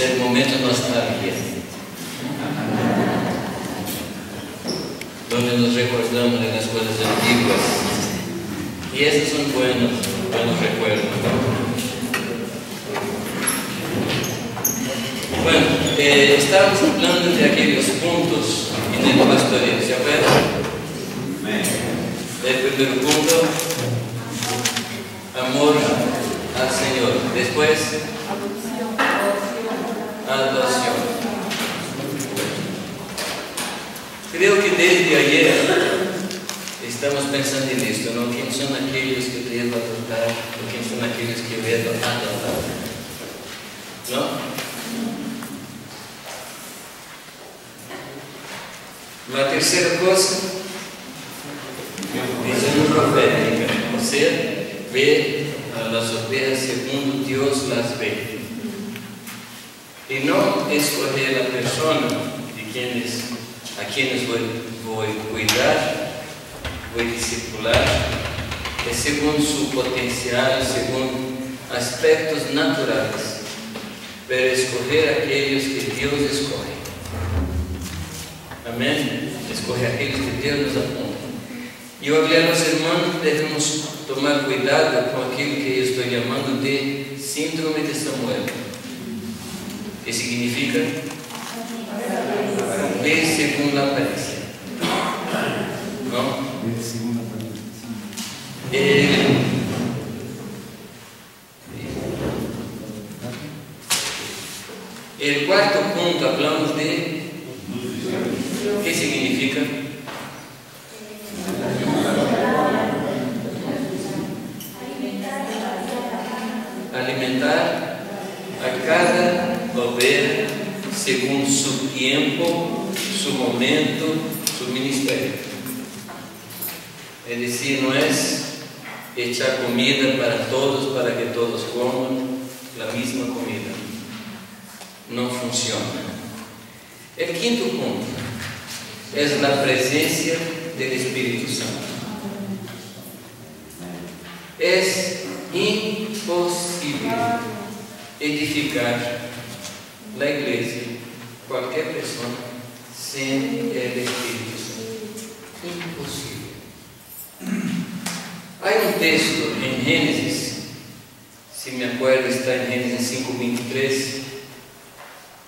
Ese es el momento nostalgia, donde nos recordamos de las cosas antiguas. Y esos son buenos recuerdos. Bueno, estábamos hablando de aquellos puntos en el pastoreo, ¿se acuerdan? El primer punto, amor al Señor. Después, adoración. Creo que desde ayer estamos pensando en esto, ¿no? ¿Quién son aquellos que debo adorar? ¿O quién son aquellos que debo adorar? ¿No? La tercera cosa, visión profética, o sea, ver a las ovejas según Dios las ve. Y no escoger la persona a quienes voy a cuidar, voy a discipular, es según su potencial, según aspectos naturales, pero escoger aquellos que Dios escoge. Amén. Escoge aquellos que Dios nos apunta. Yo hablé a los hermanos, debemos tomar cuidado con aquello que yo estoy llamando de síndrome de Samuel. ¿Qué significa? Ver según la apariencia. ¿No? El cuarto punto hablamos de ¿qué significa? Alimentar a cada oveja según su tiempo, su momento, su ministerio. Es decir, no es echar comida para todos, para que todos coman la misma comida. No funciona. El quinto punto es la presencia del Espíritu Santo. Es imposible edificar la iglesia, cualquier persona, sin el Espíritu Santo. Imposible. Hay un texto en Génesis, si me acuerdo está en Génesis 5:23,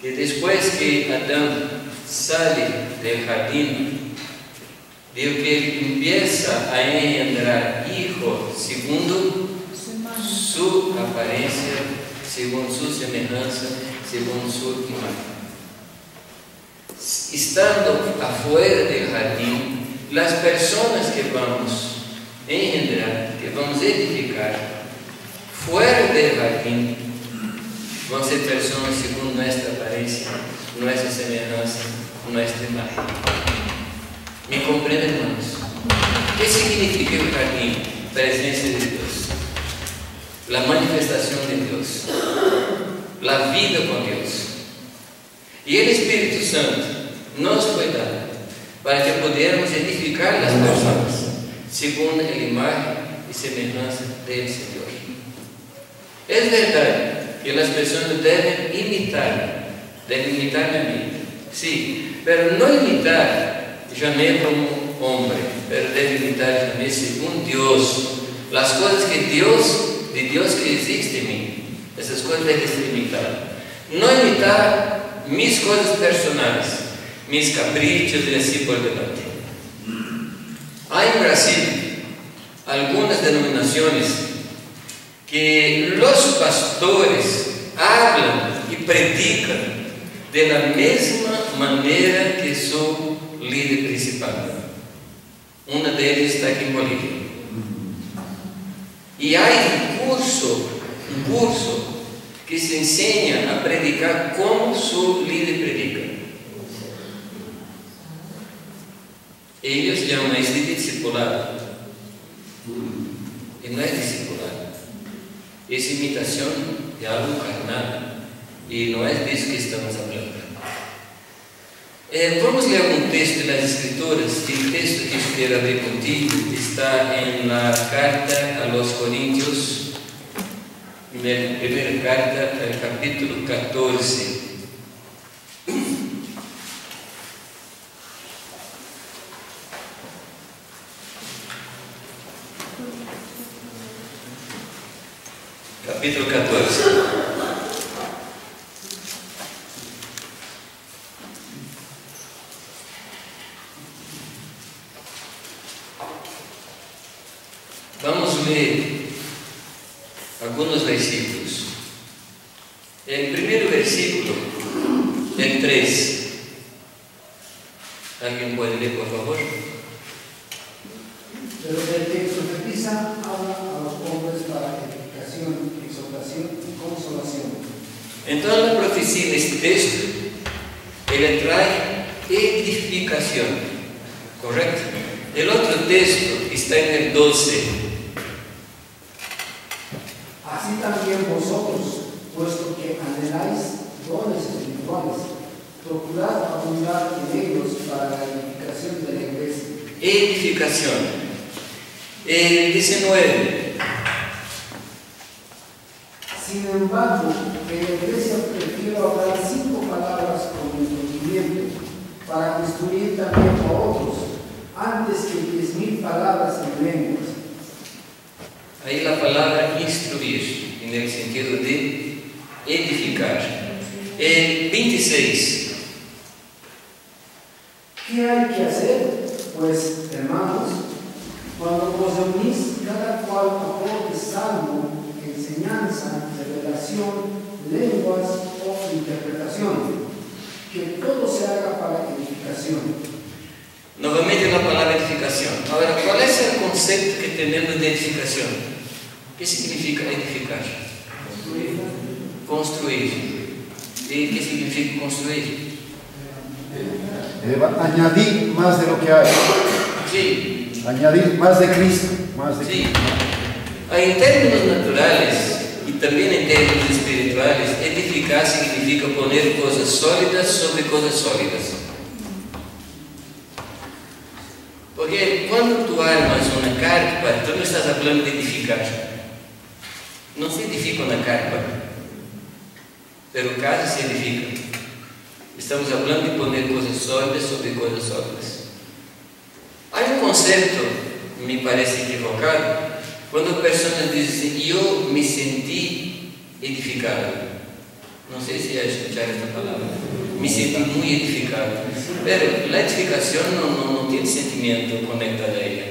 que después que Adán sale del jardín, digo que él empieza a engendrar hijos segundo su apariencia, según su semejanza, según su imagen. Estando afuera del jardín, las personas que vamos a engendrar, que vamos a edificar, fuera del jardín, van a ser personas según nuestra apariencia, nuestra semejanza, nuestra imagen. ¿Me comprenden, hermanos? ¿Qué significa el jardín? Presencia de Dios, la manifestación de Dios, la vida con Dios. Y el Espíritu Santo nos puede dar para que podamos edificar las personas según la imagen y semejanza del Señor. Es verdad que las personas deben imitarme a mí, sí, pero no imitar llamé como hombre, pero debe imitar también según Dios, las cosas de Dios que existe en mí, esas cosas deben ser imitadas. No imitar mis cosas personales, mis caprichos y así por delante. Hay en Brasil algunas denominaciones que los pastores hablan y predican de la misma manera que su líder principal. Una de ellas está aquí en Bolivia. Y hay un curso que se enseña a predicar como su líder predica. Ellos llaman este discipulado. Y no es discipulado. Es imitación de algo carnal. Y no es de eso que estamos hablando. Vamos a leer un texto de las Escrituras. El texto que yo quiero abrir contigo está en la carta a los Corintios, primera carta, el capítulo 14. capítulo 14. Vamos ler algunos versículos. El primer versículo, el 3. ¿Alguien puede leer, por favor? Pero el que profetiza habla a los hombres para edificación, exhortación y consolación. Entonces la profecía de este texto, él trae edificación, ¿correcto? El otro texto está en el 12. Así también vosotros, puesto que anheláis dones espirituales, procurad abundar en ellos para la edificación de la iglesia. Edificación. El 19. Sin embargo, en la iglesia prefiero hablar 5 palabras con entendimiento, para instruir también a otros, antes que 10.000 palabras en lenguas. Ahí la palabra instruir, en el sentido de edificar. El 26. ¿Qué hay que hacer? Pues, hermanos, cuando os reunís, cada cual aporte salmo, enseñanza, revelación, lenguas o interpretación, que todo se haga para edificación. Nuevamente la palabra edificación. Ahora, ¿cuál es el concepto que tenemos de edificación? ¿Qué significa edificar? Construir. ¿Y qué significa construir? Añadir más de lo que hay. Sí. Añadir más de Cristo. Sí. En términos naturales y también en términos espirituales, edificar significa poner cosas sólidas sobre cosas sólidas. Porque cuando tú armas una carpa, tú no estás hablando de edificar. No se edifica una carpa, pero casas se edifican. Estamos hablando de poner cosas sólidas sobre cosas sólidas. Hay un concepto, me parece equivocado, cuando personas dicen, yo me sentí edificado. No sé si has escuchado esta palabra. Me sentí muy edificado. Pero la edificación no tiene sentimiento conectado a ella.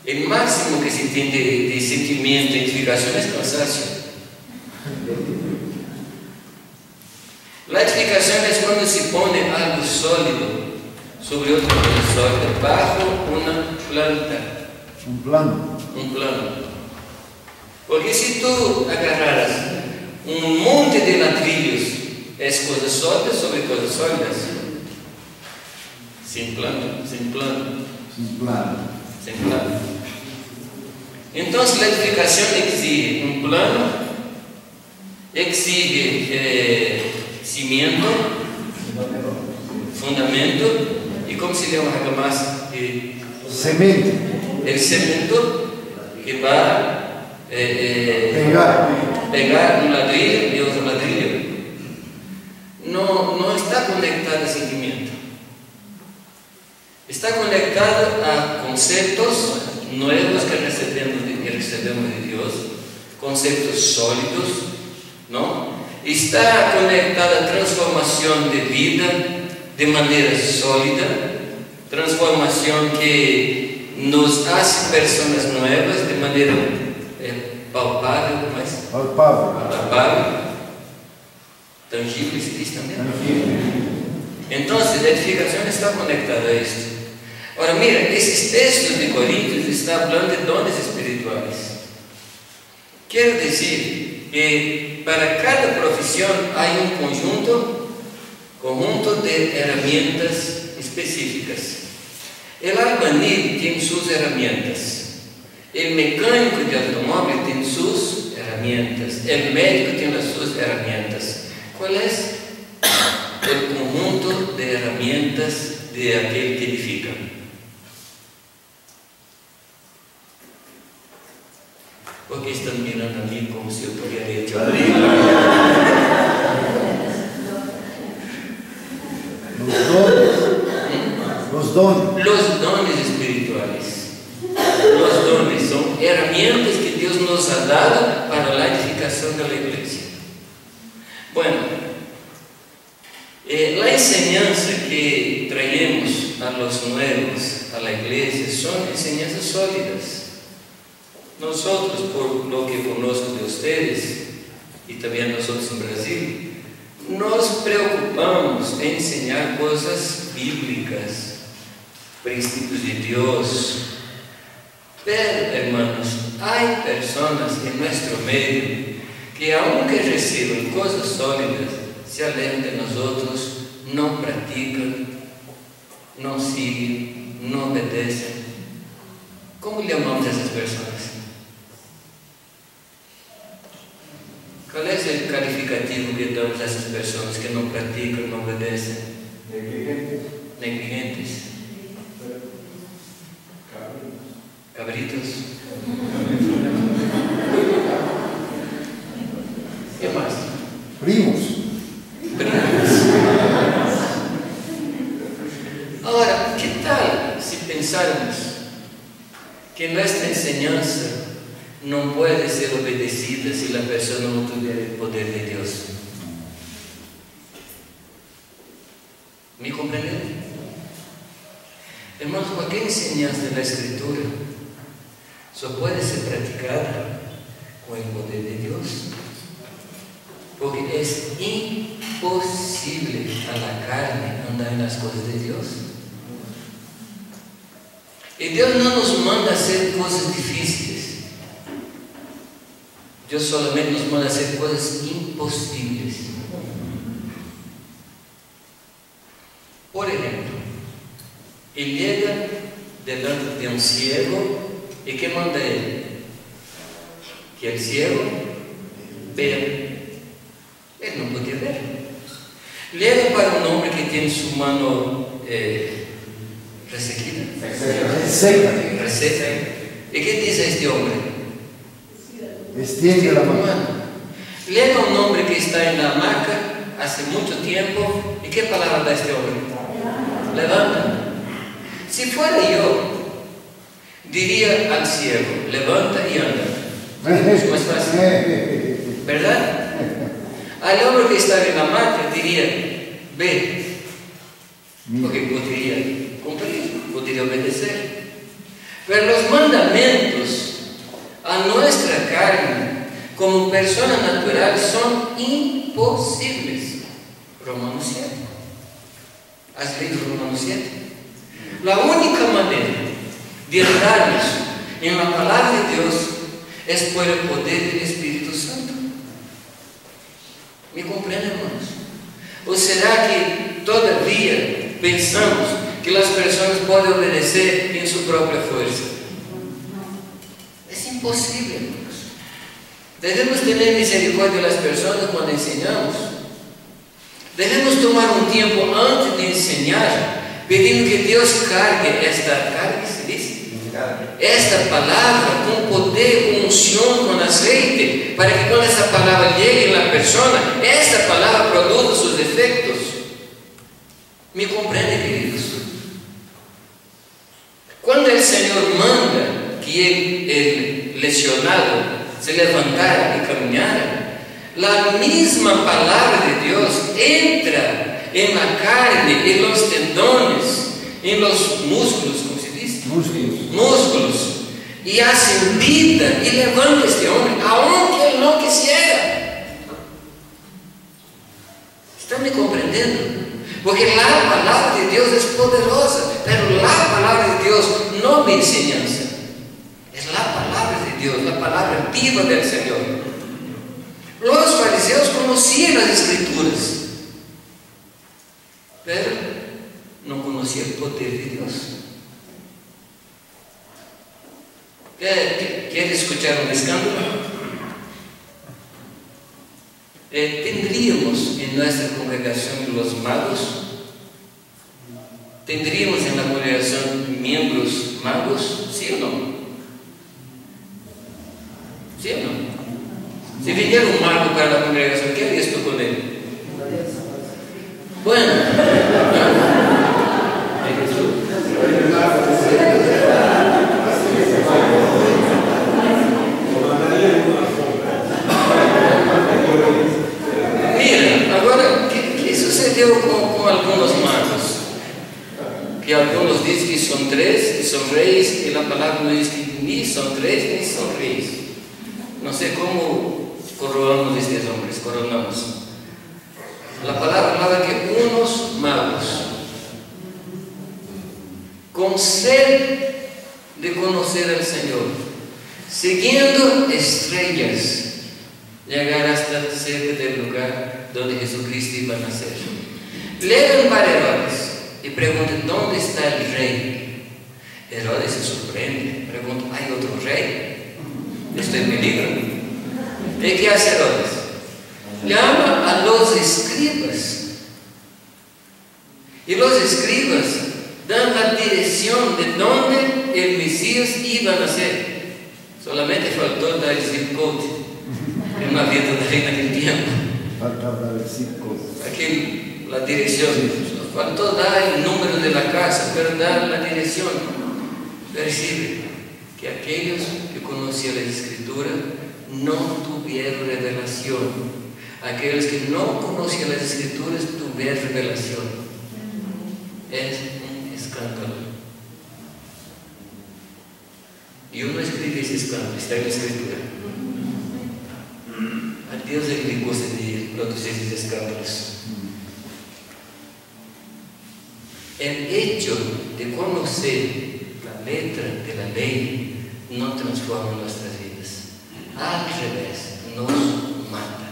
El máximo que se tiene de sentimiento de edificación es cansancio. La edificación es cuando se pone algo sólido sobre otra cosa sólida, bajo una planta. Un plano. Un plano. Porque si tú agarraras un monte de ladrillos, es cosas sólidas sobre cosas sólidas. Sin plano, sin plano. Sin plano. Sin plano. Entonces la edificación exige un plano, exige cimiento, fundamento y ¿cómo se llama algo más? Cemento. El cemento que va a pegar un ladrillo y otro ladrillo. No está conectado a sentimiento. Está conectado a conceptos nuevos que recebemos de Dios, conceptos sólidos, ¿no? Está conectado a transformación de vida de manera sólida, transformación que nos hace personas nuevas de manera palpável, tangible, se dice también. Entonces, la edificación está conectada a esto. Ahora, mira, esos textos de Corintios están hablando de dones espirituales. Quiero decir que para cada profesión hay un conjunto de herramientas específicas. El albañil tiene sus herramientas. El mecánico de automóvil tiene sus herramientas. El médico tiene sus herramientas. ¿Cuál es el conjunto de herramientas de aquel que edifica? Porque están mirando a mí como si yo tuviera hecho Los dones espirituales. Los dones son herramientas que Dios nos ha dado para la edificación de la iglesia. Bueno, la enseñanza que traemos a los nuevos, a la iglesia, son enseñanzas sólidas. Nosotros, por lo que conozco de ustedes, y también nosotros en Brasil, nos preocupamos en enseñar cosas bíblicas, principios de Dios. Pero, hermanos, hay personas en nuestro medio que, aunque reciben cosas sólidas, se alejan de nosotros, no practican, no siguen, no obedecen. ¿Cómo llamamos a esas personas? ¿Cuál es el calificativo que damos a esas personas que no practican, no obedecen? Negligentes. Cabritos. ¿Qué más? Primos. Ahora, ¿qué tal si pensáramos que nuestra enseñanza no puede ser obedecida si la persona no tuviera el poder de Dios? ¿Me comprenden? Hermanos, cualquier enseñanza de la Escritura solo puede ser practicada con el poder de Dios, porque es imposible a la carne andar en las cosas de Dios. Y Dios no nos manda hacer cosas difíciles. Dios solamente nos manda hacer cosas imposibles. Por ejemplo, Él llega delante de un ciego y ¿qué manda Él? Que el ciego vea. Él no podía ver. Llega para un hombre que tiene su mano resequida. Reseca. ¿Y qué dice este hombre? Extiende la mano. Llega un hombre que está en la hamaca hace mucho tiempo. ¿Y qué palabra da este hombre? Levanta. Si fuera yo, diría al ciego, levanta y anda. Es más fácil, ¿verdad? Al hombre que está en la hamaca diría, ve, porque podría cumplir, podría obedecer. Pero los mandamientos a nuestra carne como persona natural son imposibles. Romanos 7. ¿Has leído Romanos 7? La única manera de andarnos en la palabra de Dios es por el poder del Espíritu Santo. ¿Me comprenden, hermanos? ¿O será que todavía pensamos que las personas pueden obedecer en su propia fuerza? Es imposible, hermanos. Debemos tener misericordia de las personas cuando enseñamos. Debemos tomar un tiempo antes de enseñar, pidiendo que Dios cargue esta palabra con poder, con unción, con aceite, para que cuando esa palabra llegue en la persona, esta palabra produzca sus efectos. ¿Me comprende, queridos? Cuando el Señor manda que el lesionado se levantara y caminara, la misma palabra de Dios entra en la carne, en los tendones, en los músculos, ¿cómo se dice? Músculos, y hace vida y levanta a este hombre, aunque él no quisiera. ¿Están me comprendiendo? Porque la palabra de Dios es poderosa, pero la palabra de Dios no me enseñanza. Es la palabra de Dios, la palabra viva del Señor. Los fariseos conocían las Escrituras, pero no conocían el poder de Dios. ¿Quieres escuchar un escándalo? ¿Tendríamos en nuestra congregación los magos? ¿Tendríamos en la congregación miembros magos? ¿Sí o no? ¿Sí o no? Si viniera un mago para la congregación, ¿qué harías tú con él? Bueno, son 3, ni son reyes. No sé cómo coronamos estos hombres, coronamos. La palabra habla que unos magos, con sed de conocer al Señor, siguiendo estrellas, llegar hasta cerca del lugar donde Jesucristo iba a nacer. Llegan para Herodes y preguntan: ¿dónde está el rey? Herodes se sorprende, pregunta: ¿hay otro rey? Estoy en peligro. ¿Y qué hace Herodes? Llama a los escribas, y los escribas dan la dirección de dónde el Mesías iba a nacer. Solamente faltó dar el zip code. No había todavía en aquel tiempo. Faltaba el zip code. Aquí la dirección. Faltó dar el número de la casa, pero dar la dirección. Percibe que aquellos que conocían la Escritura no tuvieron revelación. Aquellos que no conocían las Escrituras tuvieron revelación. Es un escándalo. Y uno escribe ese escándalo, está en la Escritura. A Dios le gusta de producir esos escándalos. El hecho de conocer la letra de la ley no transforma nuestras vidas. Al revés, nos mata.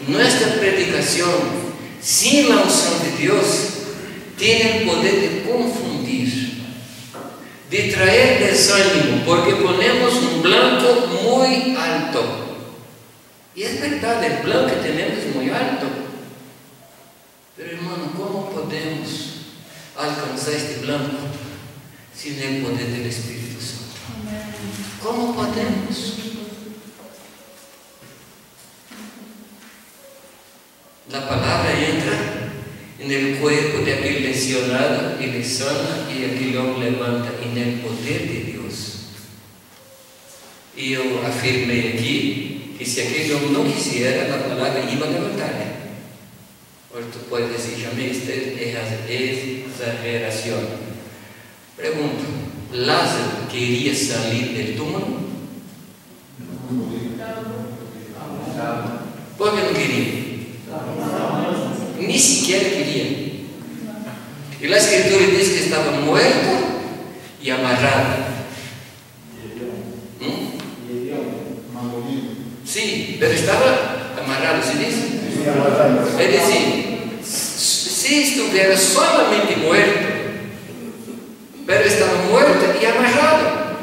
Nuestra predicación sin la unción de Dios tiene el poder de confundir, de traer desánimo, porque ponemos un blanco muy alto. Y es verdad, el blanco que tenemos es muy alto. Pero hermano, ¿cómo podemos alcanzar este blanco sin el poder del Espíritu Santo? ¿Cómo podemos? La palabra entra en el cuerpo de aquel lesionado y le sana, y aquel hombre levanta en el poder de Dios. Y yo afirmé aquí que si aquel hombre no quisiera, la palabra iba a levantarle. Ahora tú puedes decir: Jamé, es exageración. Pregunto: ¿Lázaro quería salir del túmulo? ¿Por qué no quería? Ni siquiera quería. Y la Escritura dice que estaba muerto y amarrado. Sí, pero estaba amarrado, ¿se dice? Es decir, si estuviera solamente muerto, pero estaba muerto y amarrado.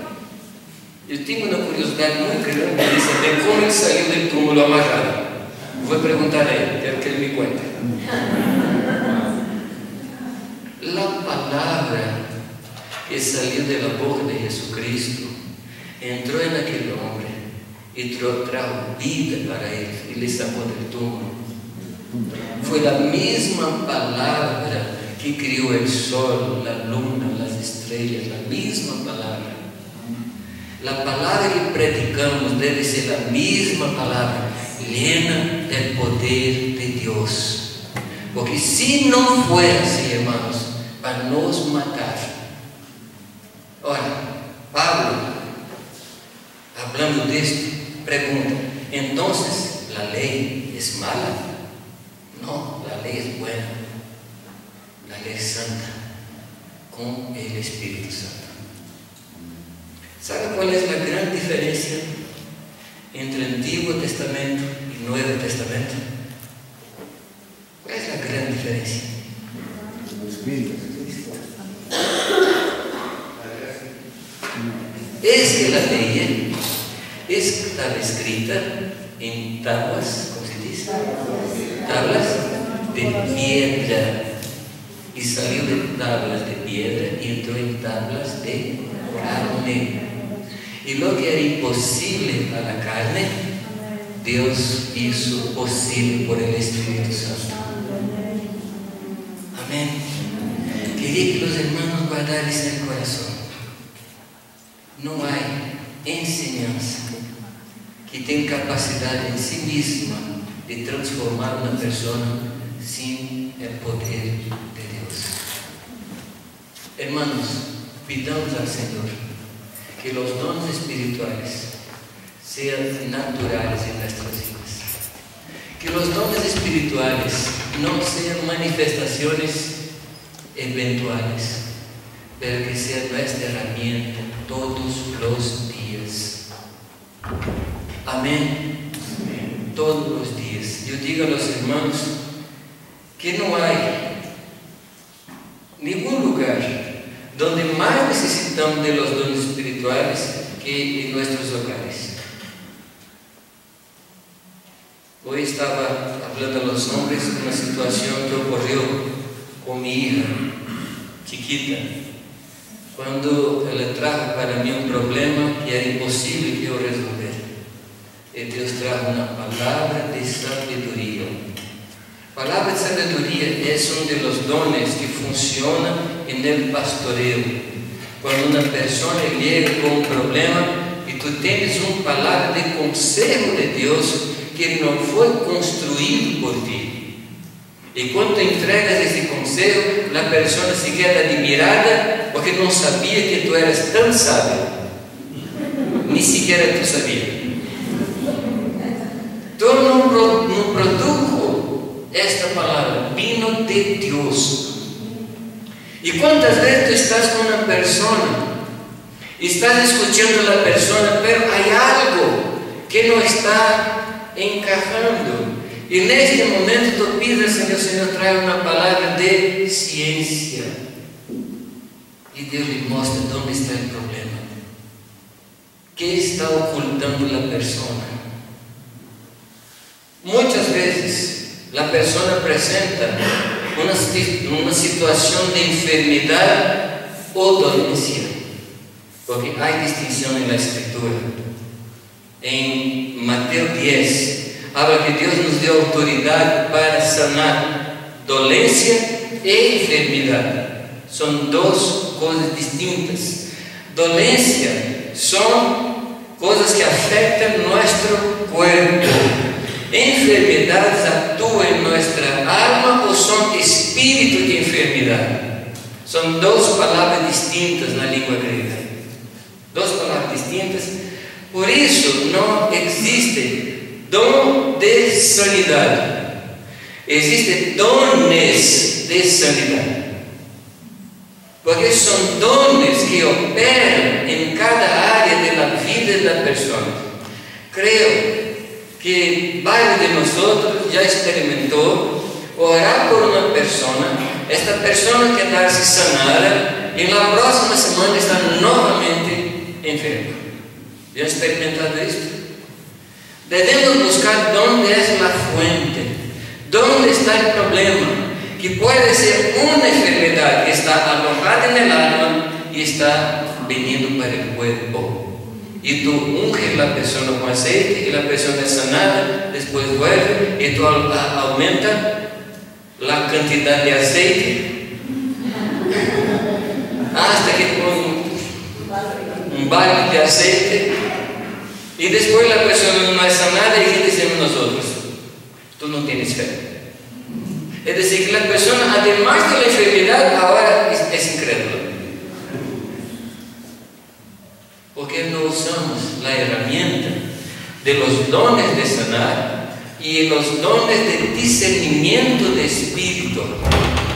Yo tengo una curiosidad muy grande de cómo él salió del túmulo amarrado. Voy a preguntar a él, quiero que él me cuente. La palabra que salió de la boca de Jesucristo entró en aquel hombre y trajo vida para él y le sacó del túmulo. Fue la misma palabra que crió el sol, la luna, las estrellas, la misma palabra. La palabra que predicamos debe ser la misma palabra, llena del poder de Dios. Porque si no fuera así, hermanos, para nos matar. Ahora, Pablo, hablando de esto, pregunta: entonces, ¿la ley es mala? No, la ley es buena. La ley es santa, con el Espíritu Santo. ¿Sabe cuál es la gran diferencia entre el Antiguo Testamento y el Nuevo Testamento? ¿Cuál es la gran diferencia? El Espíritu. Es que la ley estaba escrita en tablas, ¿cómo se dice? Tablas de piedra. Y salió de tablas de piedra y entró en tablas de carne. Y lo que era imposible a la carne, Dios hizo posible por el Espíritu Santo. Amén. Quería que los hermanos guardaran en el corazón. No hay enseñanza que tenga capacidad en sí misma de transformar una persona sin el poder de Dios. Hermanos, pidamos al Señor que los dones espirituales sean naturales en nuestras vidas. Que los dones espirituales no sean manifestaciones eventuales, pero que sea nuestra herramienta todos los días. Amén. Amén. Todos los días. Yo digo a los hermanos que no hay ningún lugar donde más necesitamos de los dones espirituales que en nuestros hogares. Hoy estaba hablando a los hombres de una situación que ocurrió con mi hija chiquita, cuando ella trajo para mí un problema que era imposible que yo resolver. Y Dios trajo una palabra de sabiduría. Palabra de sabiduría es uno de los dones que funciona en el pastoreo. Cuando una persona llega con un problema y tú tienes una palabra de consejo de Dios que no fue construido por ti. Y cuando entregas ese consejo, la persona se queda admirada porque no sabía que tú eras tan sabio. Ni siquiera tú sabías. Tú no produjo esta palabra, vino de Dios. ¿Y cuántas veces tú estás con una persona, estás escuchando a la persona, pero hay algo que no está encajando? Y en este momento tú pides al Señor, trae una palabra de ciencia. Y Dios le muestra dónde está el problema. ¿Qué está ocultando la persona? Muchas veces la persona presenta una situación de enfermedad o dolencia, porque hay distinción en la Escritura. En Mateo 10 habla que Dios nos dio autoridad para sanar dolencia e enfermedad. Son dos cosas distintas. Dolencia son cosas que afectan nuestro cuerpo. Enfermedades actúan en nuestra alma o son espíritus de enfermedad. Son dos palabras distintas en la lengua griega. Dos palabras distintas. Por eso no existe don de sanidad. Existen dones de sanidad. Porque son dones que operan en cada área de la vida de la persona. Creo que varios de nosotros ya experimentó orar por una persona, esta persona quedarse sanada y la próxima semana está nuevamente enferma. ¿Ya han experimentado esto? Debemos buscar dónde es la fuente, dónde está el problema, que puede ser una enfermedad que está alojada en el alma y está viniendo para el cuerpo. Y tú unges la persona con aceite y la persona es sanada, después vuelve y tú aumentas la cantidad de aceite hasta que pones un balde de aceite y después la persona no es sanada. ¿Y qué decimos nosotros? Tú no tienes fe. Es decir, que la persona, además de la enfermedad, ahora es incrédula. Porque no usamos la herramienta de los dones de sanar y los dones de discernimiento de espíritu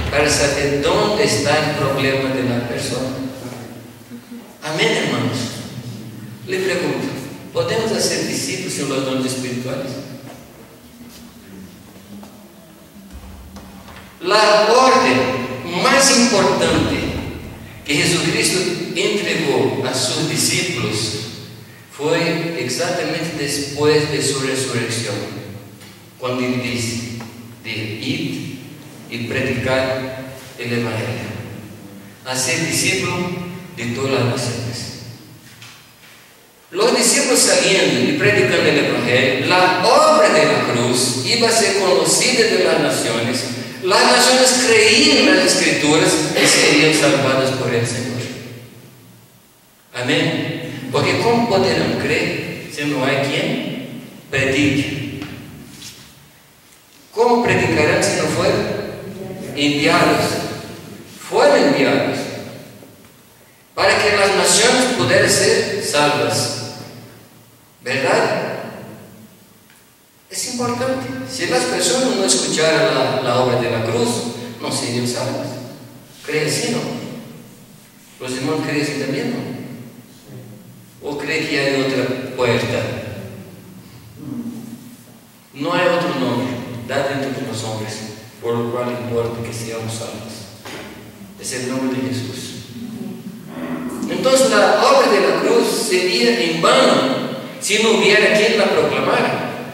para saber dónde está el problema de la persona. Amén, hermanos. Le pregunto, ¿podemos hacer discípulos sin los dones espirituales? La orden más importante que Jesucristo entregó a sus discípulos fue exactamente después de su resurrección, cuando Él dice de ir y predicar el Evangelio, hacer discípulos de todas las naciones. Los discípulos saliendo y predicando el Evangelio, la obra de la cruz iba a ser conocida de las naciones. Las naciones creían en las Escrituras y serían salvadas por el Señor. Amén. Porque ¿cómo podrán creer si no hay quien predique? ¿Cómo predicarán si no fueron enviados? Fueron enviados. para que las naciones pudieran ser salvas. ¿Verdad? Es importante. Si las personas no escucharan la obra de la cruz, no serían salvas. ¿Cree así, no? ¿Los hermanos creen así también, no? ¿O cree que hay otra puerta? No hay otro nombre dado entre los hombres por lo cual importa que seamos salvos. Es el nombre de Jesús. Entonces la obra de la cruz sería en vano si no hubiera quien la proclamara.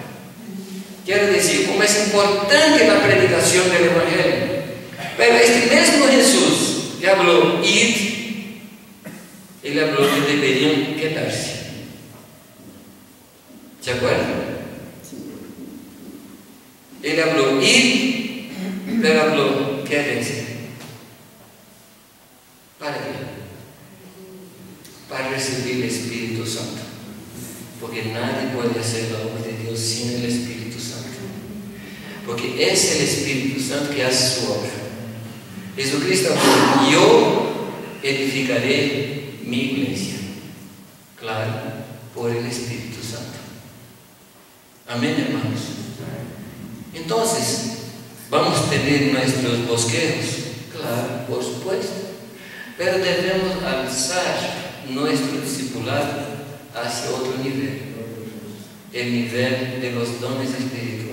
Quiero decir, como es importante la predicación del Evangelio. Pero este mismo Jesús que habló, id, Él habló que deberían quedarse. ¿Se acuerdan? Él habló, id, pero habló, quédense. ¿Para qué? Para recibir el Espíritu Santo. Porque nadie puede hacer la obra de Dios sin el Espíritu Santo. Porque es el Espíritu Santo que hace su obra. Jesucristo dijo, yo edificaré mi iglesia. Claro, por el Espíritu Santo. Amén, hermanos. Entonces, vamos a tener nuestros bosquejos. Claro, por supuesto. Pero debemos alzar nuestro discipulado hacia otro nivel. El nivel de los dones espirituales.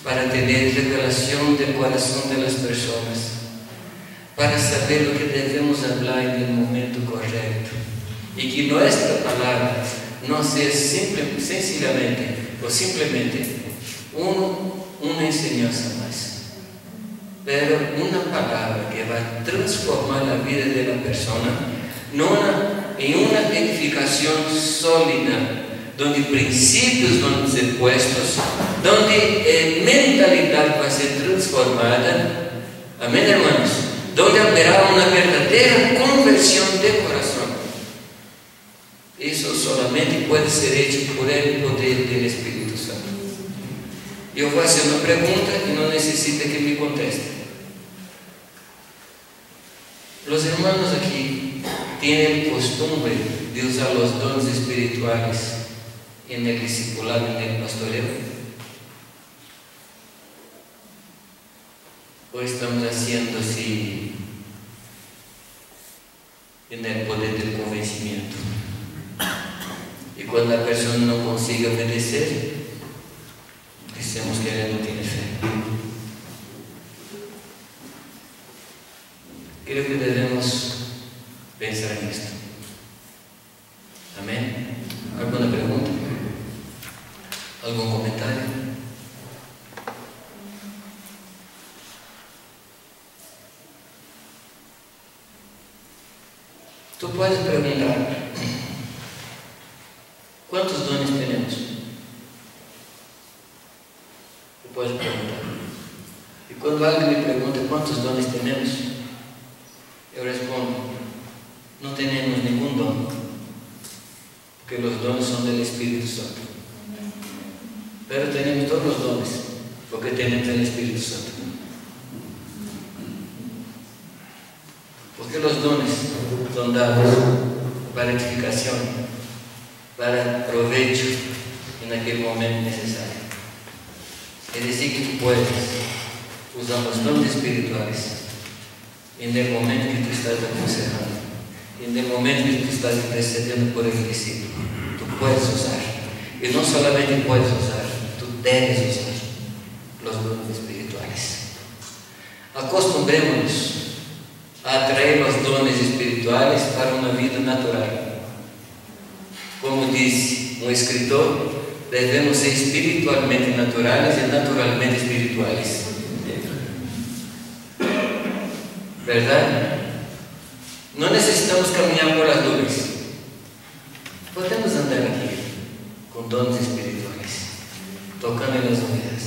Para tener revelación del corazón de las personas, para saber lo que debemos hablar en el momento correcto, y que nuestra palabra no sea sencillamente o simplemente una enseñanza más, pero una palabra que va a transformar la vida de la persona en una edificación sólida, donde principios van a ser puestos, donde mentalidad va a ser transformada. Amén, hermanos. Donde habrá una verdadera conversión de corazón. Eso solamente puede ser hecho por el poder del Espíritu Santo. Yo voy a hacer una pregunta y no necesita que me conteste. Los hermanos aquí tienen costumbre de usar los dones espirituales en el discipulado, en el pastoreo. ¿O estamos haciendo así en el poder del convencimiento? Y cuando la persona no consigue obedecer, decimos que ella no tiene fe. Creo que debemos pensar en esto. Amén. ¿Alguna pregunta? ¿Algún comentario? Tú puedes preguntar, ¿cuántos dones tenemos? Tú puedes preguntar. Y cuando alguien me pregunta cuántos dones tenemos, yo respondo, no tenemos ningún don, porque los dones son del Espíritu Santo. Pero tenemos todos los dones, porque tenemos el Espíritu Santo. Porque los dones son dados para edificación, para provecho en aquel momento necesario. Es decir, que tú puedes usar los dones espirituales en el momento que tú estás aconsejando, en el momento que tú estás intercediendo por el discípulo. Tú puedes usar. Y no solamente puedes usar, tú debes usar los dones espirituales. Acostumbrémonos a traer los dones espirituales para una vida natural. Como dice un escritor, debemos ser espiritualmente naturales y naturalmente espirituales. ¿Verdad? No necesitamos caminar por las nubes. Podemos andar aquí con dones espirituales, tocando en las ovejas,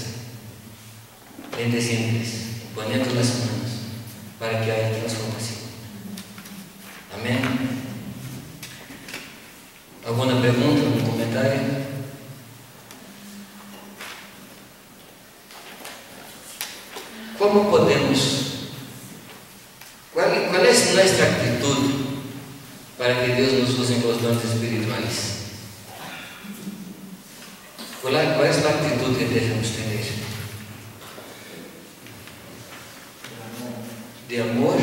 bendeciéndoles, poniendo las manos para que haya transformación. Amén. ¿Alguna pregunta, algún comentario? ¿Cómo podemos? ¿Cuál es nuestra actitud ¿Cuál es la actitud que debemos tener? De amor,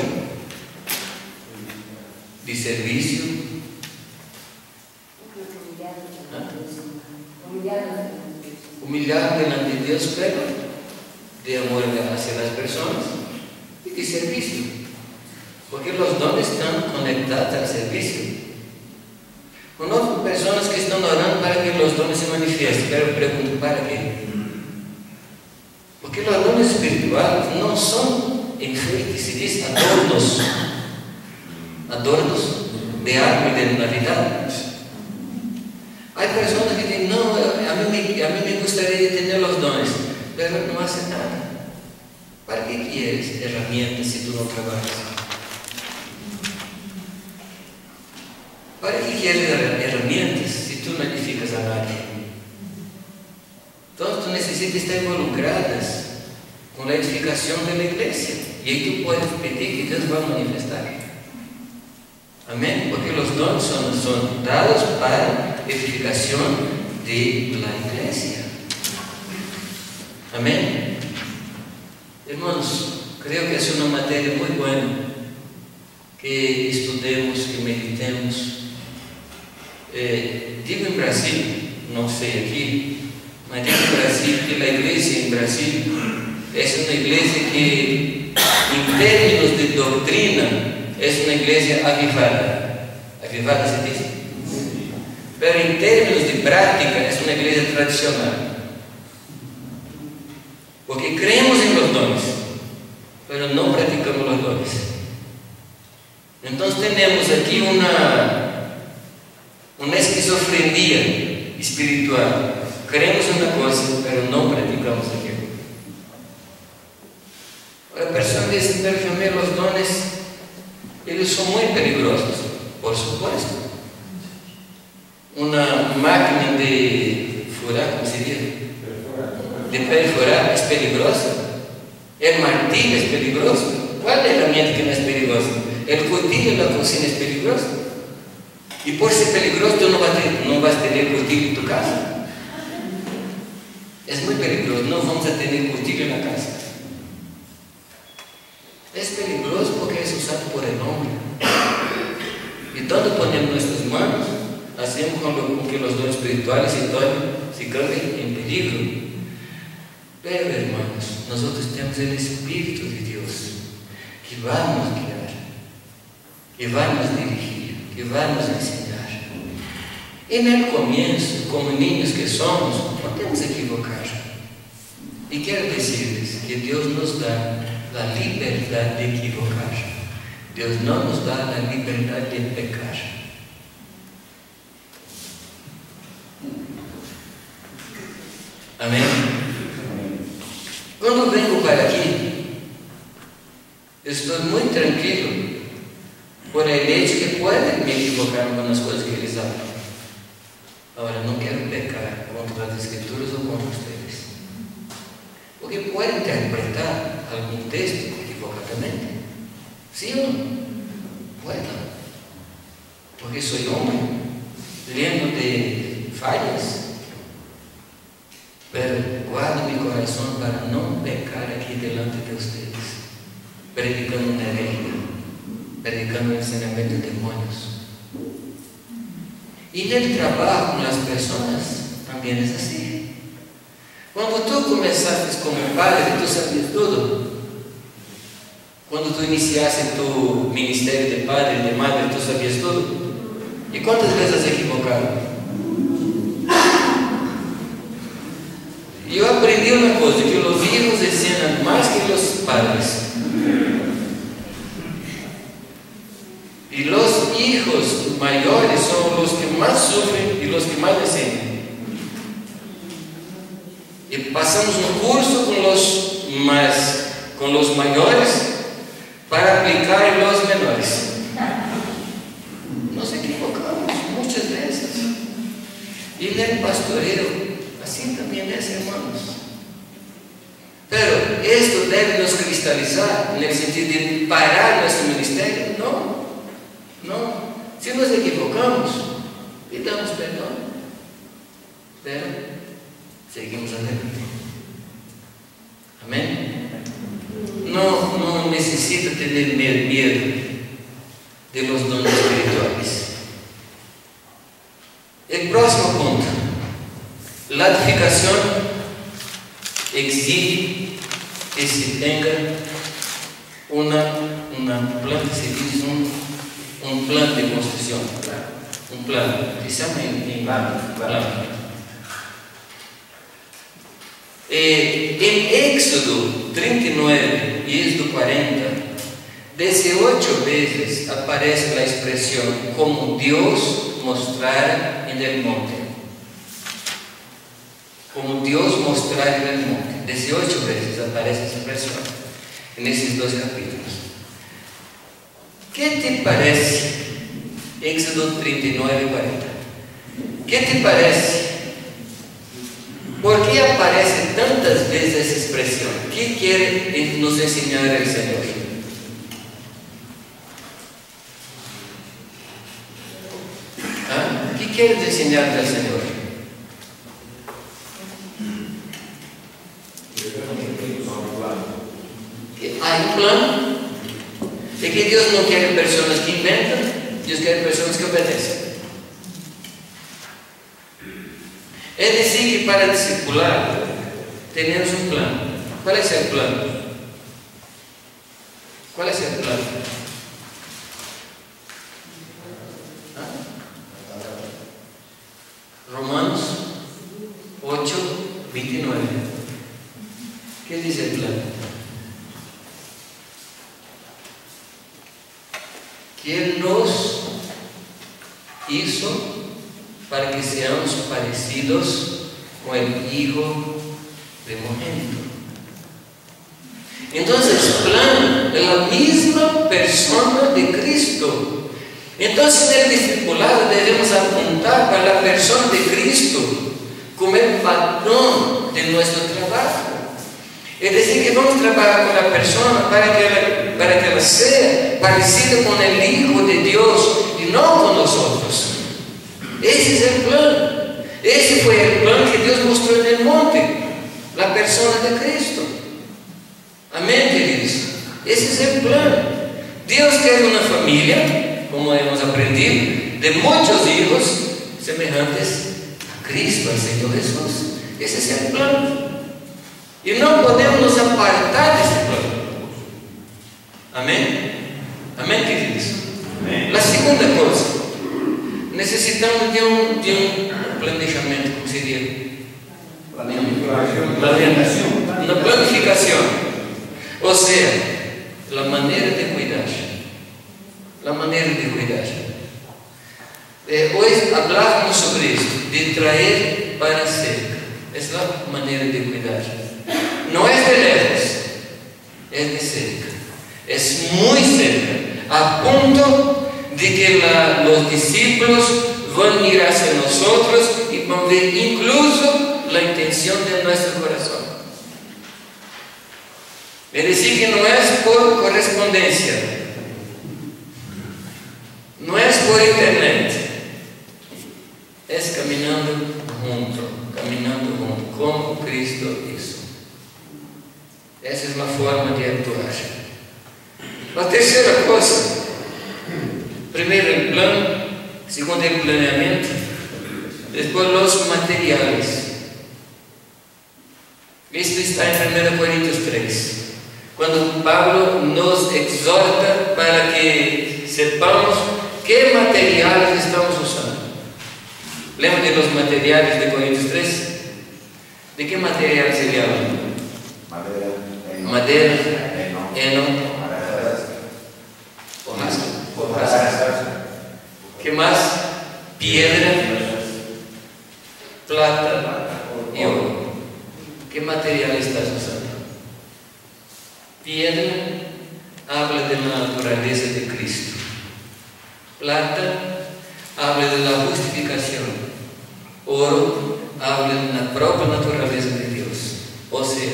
de servicio, humillado delante de Dios, pero de amor hacia las personas y de servicio, porque los dones están conectados al servicio. Conozco personas que están orando para que los dones se manifiesten, pero pregunto, ¿para qué? Porque los dones espirituales no son enfeites, se dice adornos de alma y de Navidad. Hay personas que dicen, no, a mí me gustaría tener los dones, pero no hacen nada. ¿Para qué quieres herramientas si tú no trabajas? ¿Para qué quieres herramientas si tú no edificas a nadie? Entonces tú necesitas estar involucradas con la edificación de la iglesia. Y ahí tú puedes pedir que Dios va a manifestar. Amén. Porque los dones son dados para edificación de la iglesia. Amén. Hermanos, creo que es una materia muy buena que estudemos, que meditemos. Digo en Brasil, no sé aquí, mas digo en Brasil que la iglesia en Brasil es una iglesia que en términos de doctrina es una iglesia avivada. Avivada se dice. Pero en términos de práctica es una iglesia tradicional. Porque creemos en los dones, pero no practicamos los dones. Entonces tenemos aquí una esquizofrenia espiritual. Creemos una cosa, pero no practicamos aquello. La persona dice, pero los dones, ellos son muy peligrosos, por supuesto. Una máquina de furar, ¿cómo se dice? De perforar es peligrosa. El martillo es peligroso. ¿Cuál es la herramienta que no es peligrosa? El cuchillo en la cocina es peligroso. Y por ser peligroso tú no vas a tener cuchillo en tu casa. Es muy peligroso, no vamos a tener cuchillo en la casa. Es peligroso porque es usado por el hombre. Y tanto ponemos nuestras manos, hacemos con que los dones espirituales se cambien en peligro. Pero hermanos, nosotros tenemos el Espíritu de Dios que va a nos guiar, que va a nos dirigir, que va a nos enseñar. En el comienzo, como niños que somos, podemos equivocar. Y quiero decirles que Dios nos da la libertad de equivocar. Dios no nos da la libertad de pecar. Amén. Cuando vengo para aquí, estoy muy tranquilo por el hecho que pueden me equivocar con las cosas que les hablo. Ahora, no quiero pecar contra las Escrituras o contra ustedes, porque pueden interpretar algún texto equivocadamente. ¿Sí o no? Pueden, porque soy hombre, lleno de fallas. Pero guardo mi corazón para no pecar aquí delante de ustedes, predicando una herejía, predicando el enseñamiento de demonios. Y en el trabajo con las personas también es así. Cuando tú comenzaste como padre, tú sabías todo. Cuando tú iniciaste tu ministerio de padre y de madre, tú sabías todo. ¿Y cuántas veces has equivocado? Yo aprendí una cosa, que los hijos enseñan más que los padres. Y los hijos mayores son los que más sufren y los que más enseñan. Y pasamos un curso con los mayores para aplicar en los menores. Nos equivocamos muchas veces. Y en el pastoreo así también es, hermanos. Pero esto debe nos cristalizar en el sentido de parar nuestro ministerio. No. Si nos equivocamos, pidamos perdón. Pero seguimos adelante. Amén. No necesita tener miedo de los dones espirituales. El próximo punto. La edificación exige que se tenga un plan de construcción, un plan, que se llama en plan. En Éxodo 39 y Éxodo 40, 18 veces aparece la expresión como Dios mostrara en el monte. Como Dios mostrara en el monte. 18 veces aparece esa expresión en esos dos capítulos. ¿Qué te parece? Éxodo 39 y 40. ¿Qué te parece? ¿Por qué aparece tantas veces esa expresión? ¿Qué quiere nos enseñar el Señor? ¿Ah? ¿Qué quiere enseñar al Señor? Que hay un plan. De que Dios no quiere personas que inventan, Dios quiere personas que obedecen. Es decir, que para discipular tenemos un plan. ¿Cuál es el plan? ¿Cuál es el plan? Romanos 8, 29. ¿Qué dice el plan? Que Él nos hizo para que seamos parecidos con el Hijo primogénito. Entonces el plan es la misma persona de Cristo. Entonces en el discipulado debemos apuntar para la persona de Cristo como el patrón de nuestro trabajo. Es decir, que vamos a trabajar con la persona para que ela sea parecida con el Hijo de Dios y no con nosotros. Ese es el plan. Ese fue el plan que Dios mostró en el monte, la persona de Cristo. Amén, queridos. Ese es el plan. Dios quiere una familia, como hemos aprendido, de muchos hijos semejantes a Cristo, al Señor Jesús. Ese es el plan. Y no podemos nos apartar de ese plan. Amén. Amén, queridos. Amén. La segunda cosa, necesitamos de un planejamento, ¿cómo sería? Una planificación. O sea, la manera de cuidar. La manera de cuidar. Hoy hablamos sobre esto, de traer para cerca. Es la manera de cuidar. No es de lejos, es de cerca. Es muy cerca, a punto de que los discípulos van a mirar hacia nosotros y van a ver incluso la intención de nuestro corazón. Es decir, que no es por correspondencia, no es por internet, es caminando junto, como Cristo hizo. Esa es la forma de actuar. La tercera cosa, primero el plan, segundo el planeamiento, después los materiales. Esto está en 1 Corintios 3, cuando Pablo nos exhorta para que sepamos qué materiales estamos usando. ¿Lembran de los materiales de Corintios 3? ¿De qué materiales se habla? Madera, heno, hojarasca. ¿Qué más? Piedra, plata y oro. ¿Qué material estás usando? Piedra habla de la naturaleza de Cristo. Plata habla de la justificación. Oro habla de la propia naturaleza de Dios. O sea,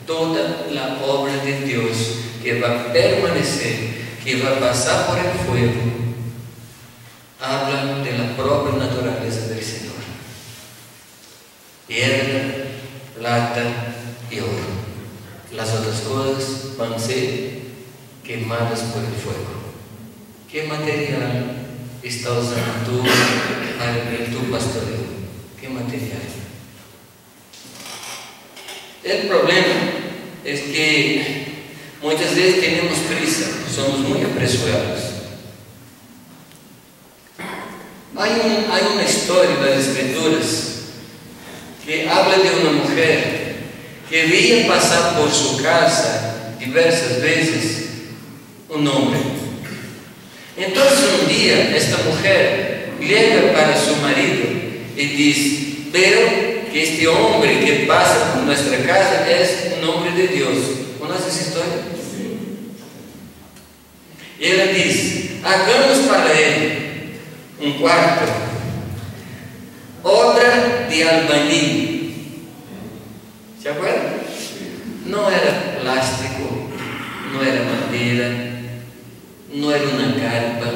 toda la obra de Dios que va a permanecer, que va a pasar por el fuego, habla de la propia naturaleza del Señor. Piedra, plata y oro. Las otras cosas van a ser quemadas por el fuego. ¿Qué material está usando tú en tu pastoreo? ¿Qué material? El problema es que muchas veces tenemos prisa, somos muy apresurados. Hay una historia en las Escrituras que habla de una mujer que veía pasar por su casa diversas veces un hombre. Entonces un día esta mujer llega para su marido y dice: veo que este hombre que pasa por nuestra casa es un hombre de Dios. ¿Conoces esa historia? Sí. Y ella dice: hagamos para él un cuarto, obra de albañil. ¿Se acuerdan? No era plástico, no era madera, no era una carpa.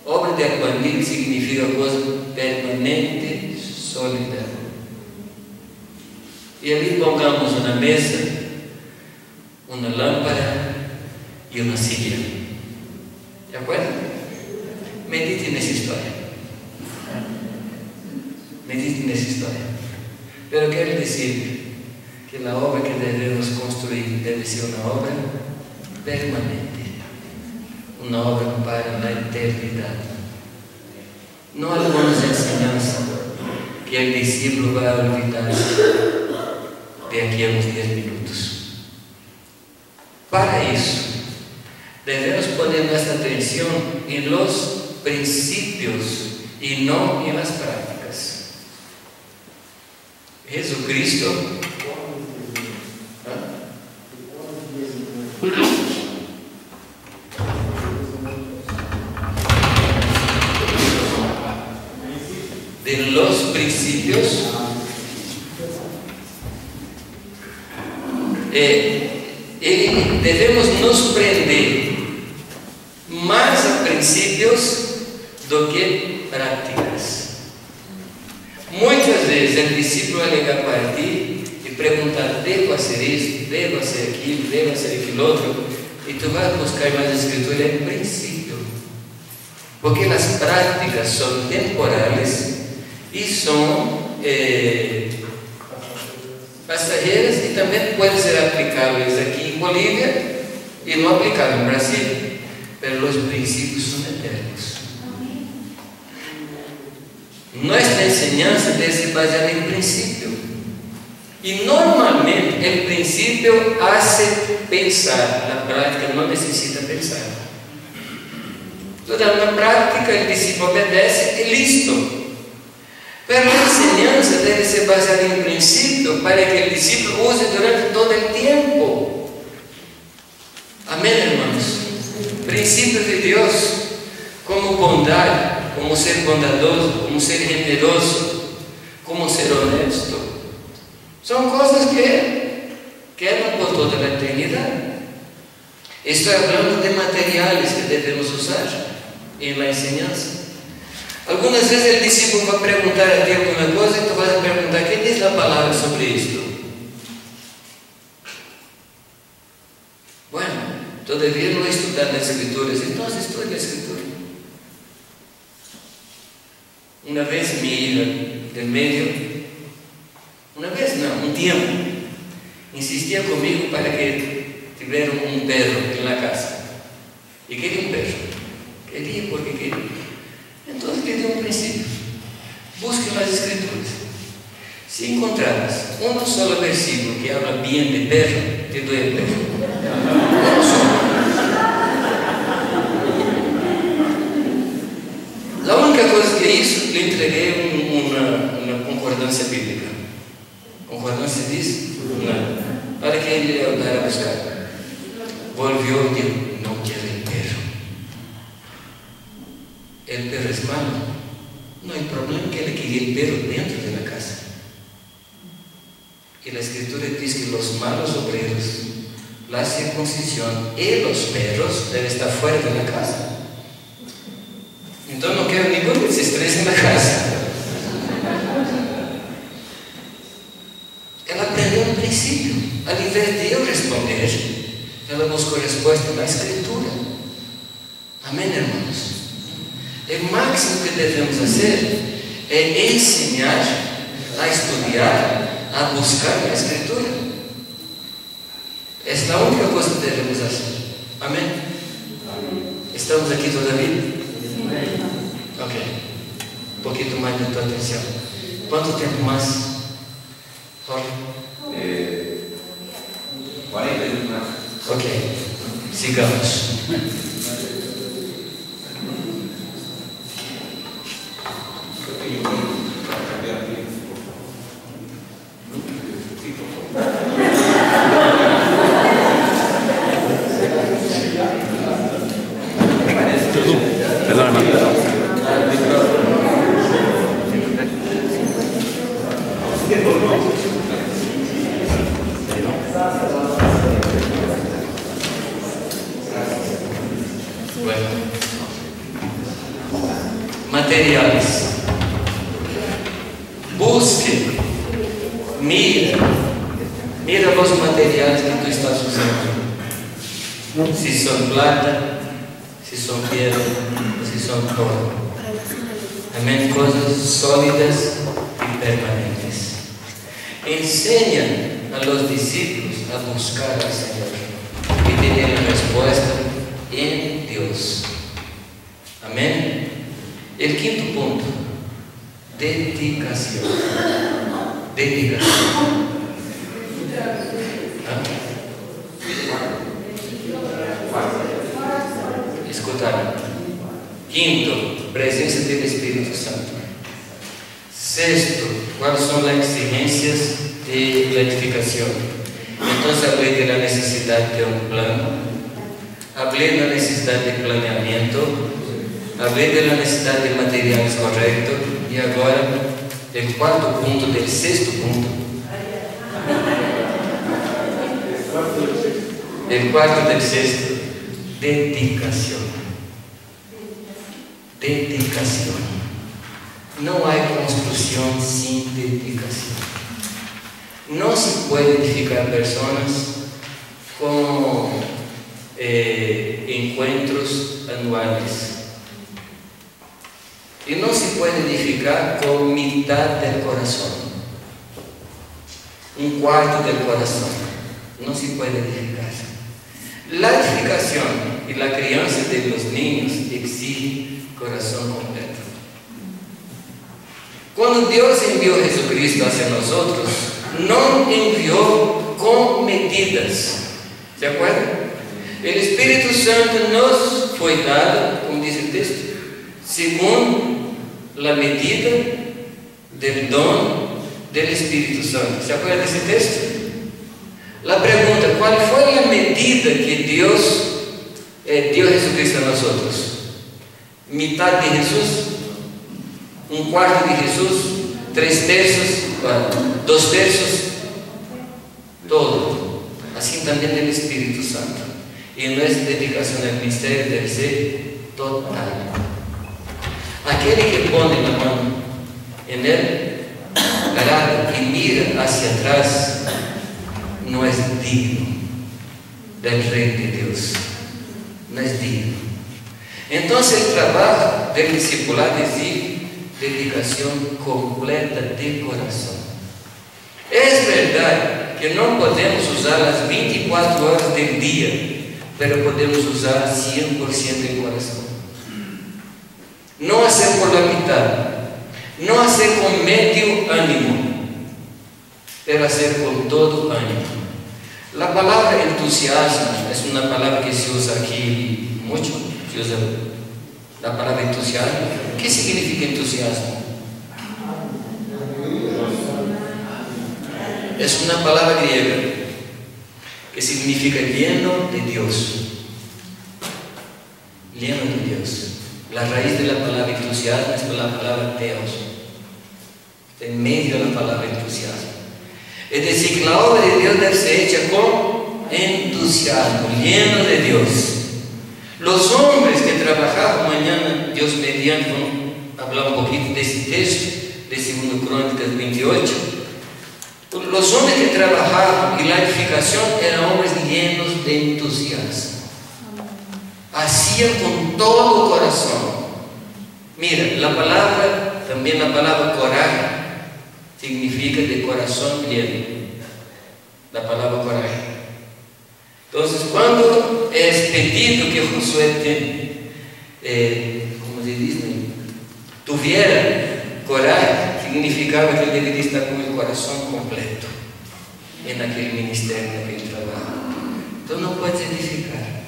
Obra de albañil significa cosa permanente, sólida. Y allí pongamos una mesa, una lámpara y una silla. ¿De acuerdo? Medite en esa historia. Medite en esa historia. Pero quiero decir que la obra que debemos construir debe ser una obra permanente, una obra para la eternidad. No algunas enseñanzas que el discípulo va a olvidar de aquí a unos 10 minutos. Para eso, debemos poner nuestra atención en los principios y no en las prácticas. Jesucristo de los principios debemos nos prender más a principios do que prácticas. Muitas vezes el discípulo vai ligar para ti e perguntar: devo fazer isso, devo fazer aquilo, devo fazer aquilo outro, e tu vas buscar mais a escritura en princípio, porque as práticas são temporais e são passageiras e também podem ser aplicáveis aqui em Bolívia e não aplicáveis em Brasil, mas os princípios são eternos. Nuestra enseñanza debe ser baseada en principio. Y normalmente el principio hace pensar, la práctica no necesita pensar. Toda una práctica el discípulo obedece y listo. Pero la enseñanza debe ser baseada en principio para que el discípulo use durante todo el tiempo. Amén, hermanos. Principios de Dios, como bondad, como ser bondadoso, como ser generoso, como ser honesto. Son cosas que quedan por toda la eternidad. Estoy hablando de materiales que debemos usar en la enseñanza. Algunas veces el discípulo va a preguntar a ti alguna cosa y tú vas a preguntar: ¿qué dice la palabra sobre esto? Bueno, todavía no he estudiado las Escrituras, entonces estudia la Escritura. Una vez mi hija del medio, un tiempo, insistía conmigo para que tuviera un perro en la casa. Y quería un perro. Quería porque quería. Entonces le di un principio: busque las Escrituras. Si encontraras un solo versículo que habla bien de perro, te doy el perro. Uno solo. La única cosa que hizo, le entregué una concordancia bíblica. ¿Concordancia dice? No. Para que él le ayudara a buscar. Volvió y dijo: no quiero el perro. El perro es malo. No hay problema, que él quería el perro dentro de la casa. Y la Escritura dice que los malos obreros, la circuncisión y los perros deben estar fuera de la casa. Entonces no quiero ninguno que se estrese en la casa. vez de yo responder, ela buscó respuesta en la Escritura. Amén, hermanos. El máximo que debemos hacer es enseñar a estudiar, a buscar la Escritura. Es la única cosa que debemos hacer. Amén. ¿Estamos aquí todavía? Ok. Un poquito más de tu atención. ¿Cuánto tiempo más, Jorge? 40 minutos más. Ok. Sigamos. Bueno, materiales. Busque, mira los materiales que tú estás usando. Si son plata, si son piedra, si son oro. Amén, cosas sólidas y permanentes. Enseña a los discípulos a buscar al Señor y tener la respuesta en Dios. Amén. El quinto punto, dedicación. Dedicación. Escucharon. Quinto, presencia del Espíritu Santo. Sexto, cuáles son las exigencias de la edificación. Entonces hablé de la necesidad de un plan, hablé de la necesidad de planeamiento, hablé de la necesidad de materiales correctos y ahora el cuarto punto del sexto punto. El cuarto del sexto, dedicación. Dedicación. No hay construcción sin dedicación. No se puede edificar personas con encuentros anuales. Y no se puede edificar con mitad del corazón, un cuarto del corazón. No se puede edificar. La edificación y la crianza de los niños exige corazón completo. Cuando Dios envió a Jesucristo hacia nosotros, no envió con medidas. ¿Se acuerdan? El Espíritu Santo nos fue dado, como dice el texto, según la medida del don del Espíritu Santo. ¿Se acuerdan de ese texto? La pregunta, ¿cuál fue la medida que Dios dio a Jesucristo a nosotros? ¿Mitad de Jesús? ¿Un cuarto de Jesús? ¿3 tercios? ¿2 tercios? Todo. Así también el Espíritu Santo. Y nuestra dedicación al ministerio debe ser total. Aquel que pone la mano en el arado y mira hacia atrás no es digno del Rey de Dios. No es digno. Entonces el trabajo del discipulado exige dedicación completa de corazón. Es verdad que no podemos usar las 24 horas del día, pero podemos usar 100% el corazón. No hacer por la mitad, no hacer con medio ánimo, pero hacer con todo ánimo. La palabra entusiasmo es una palabra que se usa aquí mucho. Se usa la palabra entusiasmo. ¿Qué significa entusiasmo? Es una palabra griega que significa lleno de Dios. Lleno de Dios. La raíz de la palabra entusiasmo es la palabra teos. En medio de la palabra entusiasmo. Es decir, que la obra de Dios debe ser hecha con entusiasmo, lleno de Dios. Los hombres que trabajaban mañana, Dios mediante, vamos a hablar un poquito de ese texto, de 2 Crónicas 28. Los hombres que trabajaban en la edificación eran hombres llenos de entusiasmo. Hacían con todo corazón. Mira, también la palabra coraje significa de corazón lleno. La palabra coraje. Entonces, cuando es pedido que Josué como se dice, tuviera coraje, significaba que él debería estar con el corazón completo en aquel ministerio, en aquel trabajo. Tú no puedes edificar,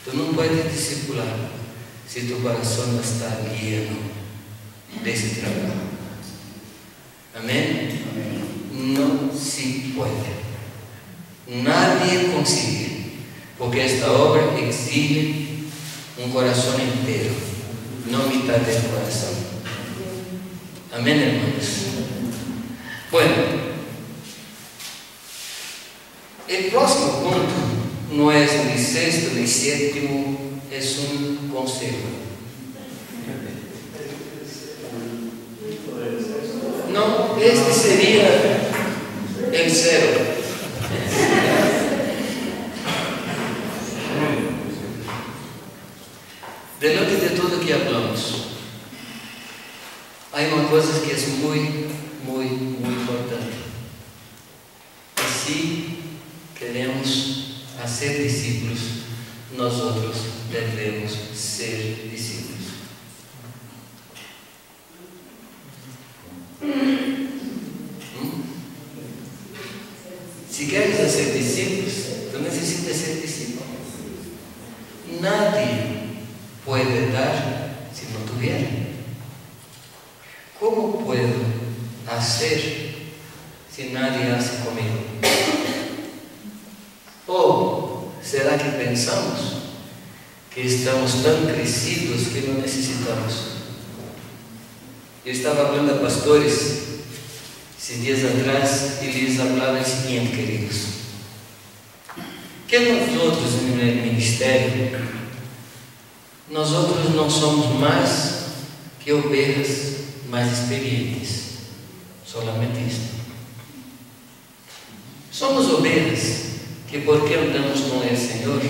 tú no puedes discipular si tu corazón no está lleno de ese trabajo. Amén. No se puede. Nadie consigue, porque esta obra exige un corazón entero, no mitad del corazón. Amén, hermanos. Bueno, el próximo punto no es ni sexto ni séptimo, es un consejo. No, este sería el cero. Delante de todo que hablamos, hay una cosa que es muy importante. Si queremos hacer discípulos, nosotros debemos ser discípulos. Si quieres hacer discípulos, tú necesitas ser discípulo. Nadie puede dar si no tuviera. ¿Cómo puedo hacer si nadie hace conmigo? ¿O será que pensamos que estamos tan crecidos que no necesitamos? Yo estaba hablando a pastores hace días atrás y les hablaba el siguiente, queridos: que nosotros en el ministerio, nosotros no somos más que ovejas más experientes, solamente esto. Somos ovejas que, porque andamos con el Señor,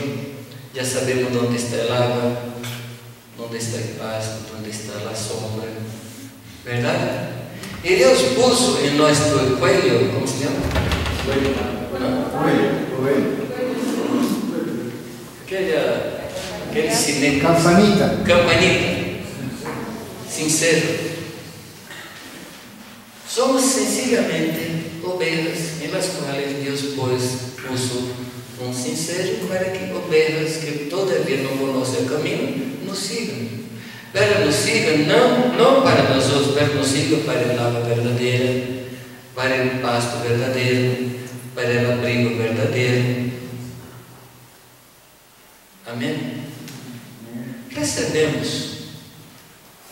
ya sabemos dónde está el agua, dónde está el pasto, dónde está la sombra, ¿verdad? Y Dios puso en nuestro cuello, ¿cómo se llama? Aquele sinete. Campanita. Sincero. Somos sencillamente ovejas en las cuales Dios puso un sincero para que ovejas que todavía no conocen el camino nos sigan. Pero nos sigan no para nosotros, pero nos sigan para el agua verdadera, para el pasto verdadero, para el abrigo verdadero. Amén. Recebemos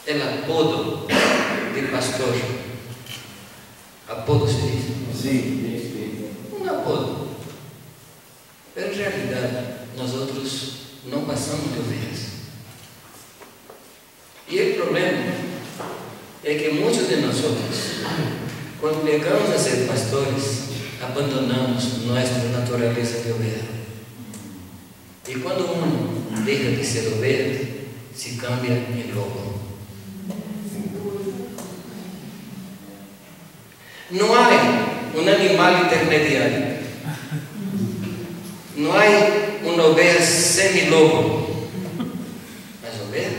el apodo de pastor. Apodo se dice. Sí. Un apodo. Pero en realidad nosotros no pasamos de ovejas. Y el problema es que muchos de nosotros, cuando llegamos a ser pastores, abandonamos nuestra naturaleza de oveja. Y cuando uno deja de ser oveja, se cambia en lobo. No hay un animal intermediario. No hay una oveja semi-lobo. Mas oveja,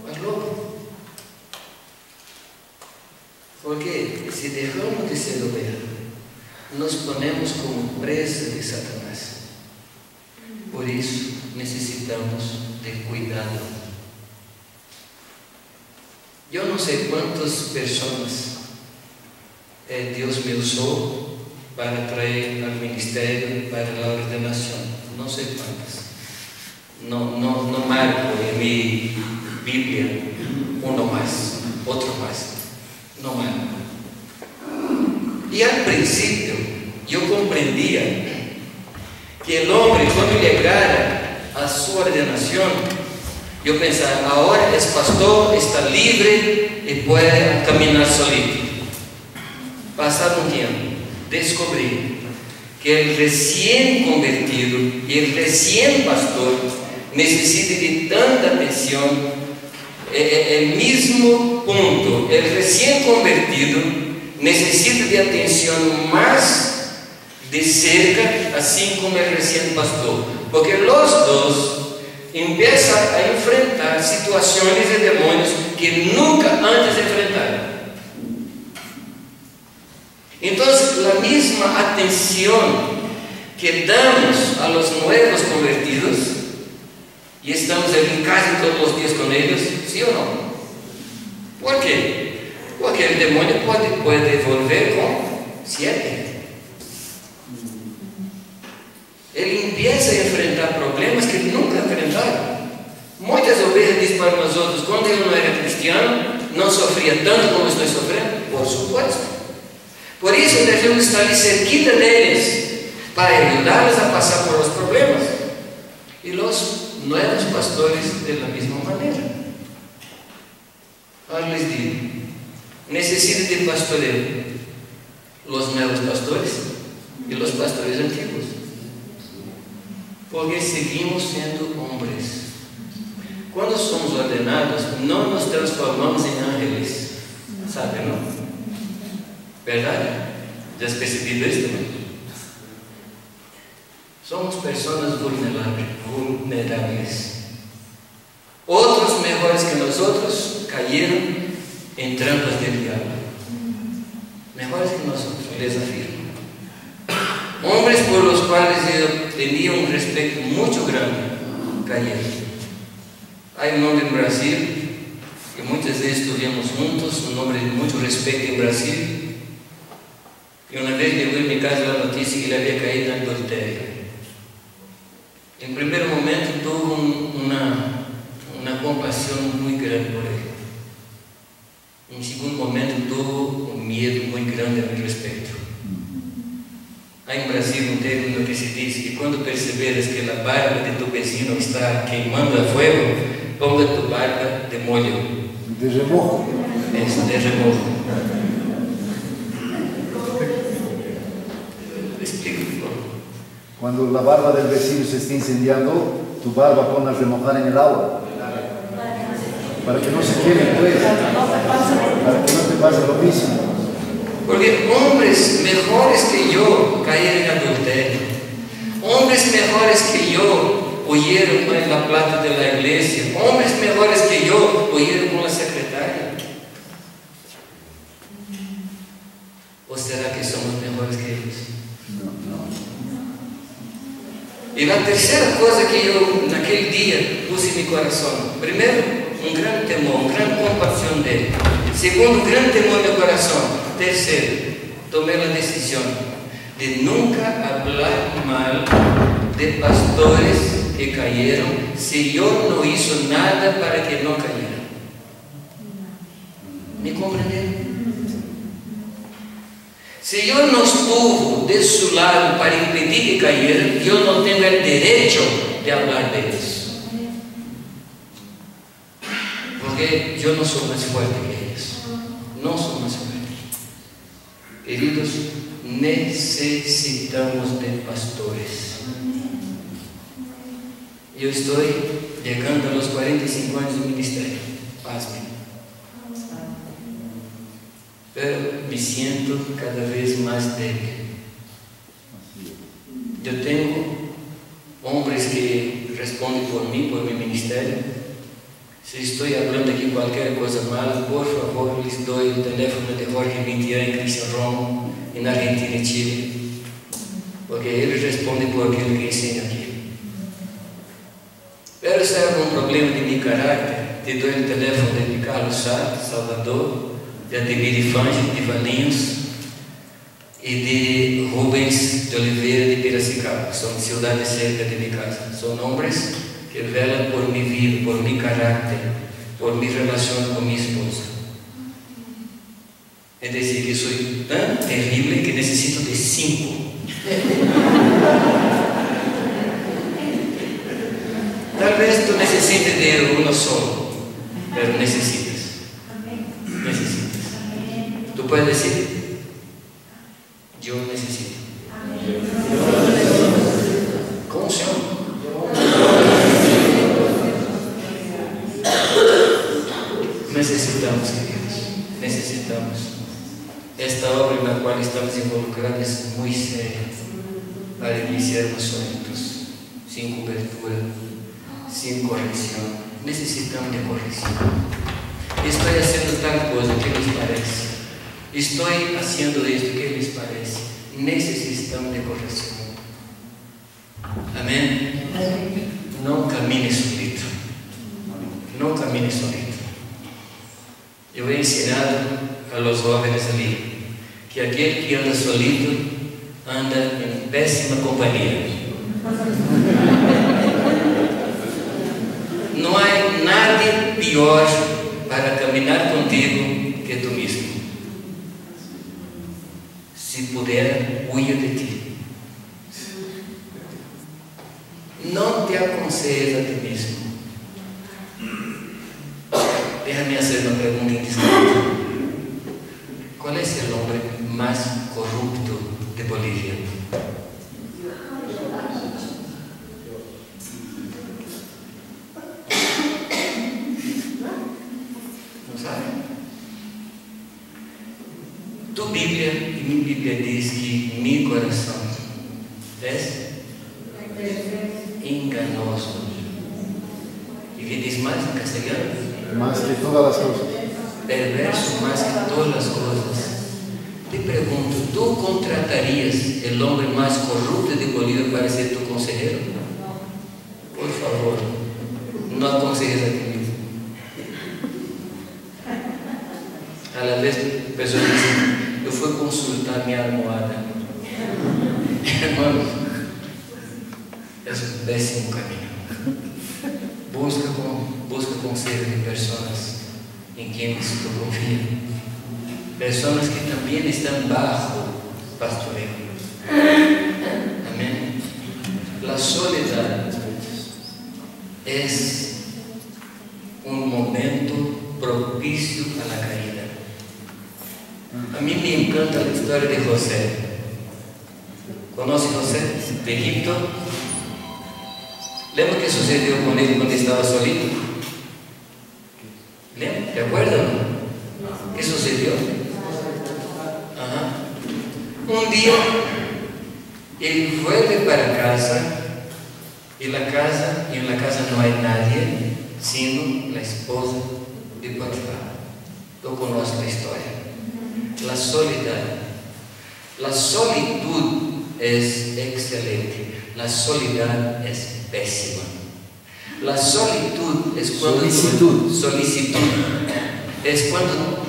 mas lobo. Porque si dejamos de ser oveja, nos ponemos como presa de Satanás. Por isso necessitamos de cuidado. Eu não sei quantas pessoas Deus me usou para trazer ao ministério, para a ordenação. Não sei quantas. Não marco em minha Bíblia um mais, outro mais. Não marco. E ao princípio eu compreendia que o homem, quando chegara a sua ordenação, eu pensava, agora é pastor, está livre e pode caminhar solito. Passado um tempo, descubrí que el recién convertido y el recién pastor necesitan de tanta atención. El mismo punto, el recién convertido necesita de atención más de cerca, así como el recién pastor, porque los dos empiezan a enfrentar situaciones de demonios que nunca antes enfrentaron. Entonces, la misma atención que damos a los nuevos convertidos, y estamos en casi todos los días con ellos, ¿sí o no? ¿Por qué? Porque el demonio puede volver con 7. Él empieza a enfrentar problemas que nunca enfrentaron. Muchas ovejas dicen para nosotros, cuando yo no era cristiano, no sufría tanto como estoy sufriendo. Por supuesto. Por eso debemos estar ahí cerquita de ellos, para ayudarles a pasar por los problemas. Y los nuevos pastores de la misma manera. Ahora les digo, necesitan de pastoreo los nuevos pastores y los pastores antiguos, porque seguimos siendo hombres. Cuando somos ordenados, no nos transformamos en ángeles, ¿saben, no? ¿Verdad? ¿Ya has percibido esto? Somos personas vulnerables. Otros mejores que nosotros cayeron en trampas del diablo. Mejores que nosotros, les afirmo. Hombres por los cuales yo tenía un respeto mucho grande, cayeron. Hay un hombre en Brasil, que muchas veces estuvimos juntos, un hombre de mucho respeto en Brasil, y una vez llegó en mi casa la noticia que él había caído en adulterio. En primer momento tuve una compasión muy grande por él. En segundo momento tuve un miedo muy grande a mi respecto. Hay en Brasil un término que se dice que cuando perceberes que la barba de tu vecino está queimando a fuego, ponga tu barba de molho. De remojo. Eso, de remojo. Explico, por favor. Cuando la barba del vecino se está incendiando, tu barba ponla a remojar en el agua. Para que no se queme, pues. Para que no te pase lo mismo. Porque hombres mejores que yo cayeron en adulterio. Hombres mejores que yo huyeron con la plata de la iglesia. Hombres mejores que yo huyeron con la secretaria. ¿O será que somos mejores que ellos? Y la tercera cosa que yo en aquel día puse en mi corazón: primero, un gran temor, una gran compasión de él. Segundo, un gran temor en mi corazón. Tercero, tomé la decisión de nunca hablar mal de pastores que cayeron si yo no hice nada para que no cayeran. ¿Me comprendieron? Si yo no estuve de su lado para impedir que cayeran, yo no tengo el derecho de hablar de ellos. Porque yo no soy más fuerte que ellos. No soy más fuerte. Queridos, necesitamos de pastores. Yo estoy llegando a los 45 años de ministerio. Pasme. Pero me siento cada vez más débil. Yo tengo hombres que responden por mí, por mi ministerio. Si estoy hablando aquí cualquier cosa mala, por favor, les doy el teléfono de Jorge Mintian en Cristian Romo, en Argentina y Chile, porque él responde por aquello que enseña aquí. Pero si hay algún problema de mi carácter, te doy el teléfono de Carlos Sá, Salvador, de Ademir Fange, de Valinhos, y de Rubens de Oliveira, de Piracicaba. Son ciudades cerca de mi casa. Son hombres que velan por mi vida, por mi carácter, por mi relación con mi esposa. Es decir, que soy tan terrible que necesito de 5. Tal vez tú necesites de uno solo, pero necesitas. Necesitas. Tú puedes decir, Yo necesito. Con unción. Necesitamos, queridos, necesitamos. Esta obra en la cual estamos involucrados es muy seria para iniciarmos solitos, sin cobertura, sin corrección. Necesitamos de corrección. Estoy haciendo tal cosa, ¿qué les parece? Estoy haciendo esto, ¿qué les parece? Necesitamos de corrección. Amén. No camine solito. No camine solito. Eu he ensinado a los jóvenes ali que aquele que anda solito anda em péssima companhia. Não há nada pior para caminhar contigo que tu mesmo. Se puder, huya de ti. Não te aconselhes a ti mesmo. Déjame hacer una pregunta indiscreta. ¿Cuál es el hombre más corrupto de Bolivia? ¿No sabe? Tu Biblia y mi Biblia dice que mi corazón es enganoso. ¿Y qué dice más en castellano? Más que todas las cosas. Perverso más que todas las cosas. Te pregunto, ¿tú contratarías el hombre más corrupto de Bolivia para ser tu consejero? Por favor, no aconsejes a ti mismo. A la vez, personas dicen, yo fui a consultar mi almohada. Hermanos, es un pésimo camino. Busca consejo de personas en quienes tú confías. Personas que también están bajo pastoreo. Amén. La soledad es un momento propicio a la caída. A mí me encanta la historia de José. ¿Conoce José de Egipto? ¿Lembra qué sucedió con él cuando estaba solito? ¿Lembra? ¿Te acuerdas? ¿Qué sucedió? Ajá. Un día él vuelve para casa y en la casa no hay nadie sino la esposa de Potifar. Tú conoces la historia. La soledad. La solitud es excelente. La soledad es pésima. La solitud es cuando solicitud es cuando